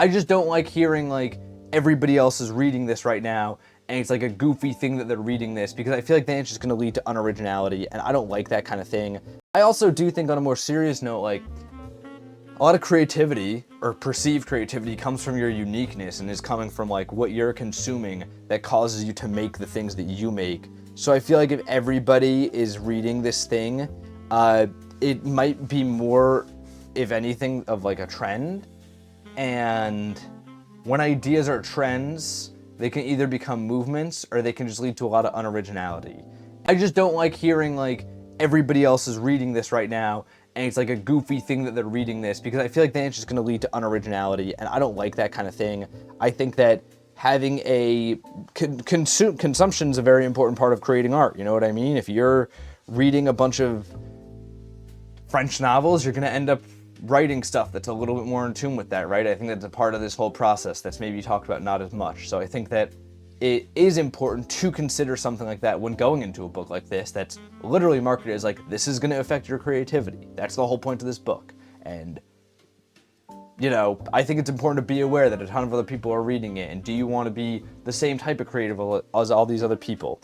I just don't like hearing like everybody else is reading this right now and it's like a goofy thing that they're reading this, because I feel like then it's just going to lead to unoriginality, and I don't like that kind of thing. I also do think, on a more serious note, like a lot of creativity or perceived creativity comes from your uniqueness and is coming from like what you're consuming that causes you to make the things that you make. So I feel like if everybody is reading this thing, it might be more, if anything, of like a trend. And when ideas are trends, they can either become movements or they can just lead to a lot of unoriginality. I just don't like hearing like everybody else is reading this right now and it's like a goofy thing that they're reading this, because I feel like then it's just going to lead to unoriginality, and I don't like that kind of thing. I think that having a consumption is a very important part of creating art. You know what I mean? If you're reading a bunch of French novels, you're going to end up writing stuff that's a little bit more in tune with that, right? I think that's a part of this whole process that's maybe talked about not as much. So I think that it is important to consider something like that when going into a book like this that's literally marketed as like, this is going to affect your creativity. That's the whole point of this book. And, you know, I think it's important to be aware that a ton of other people are reading it. And do you want to be the same type of creative as all these other people?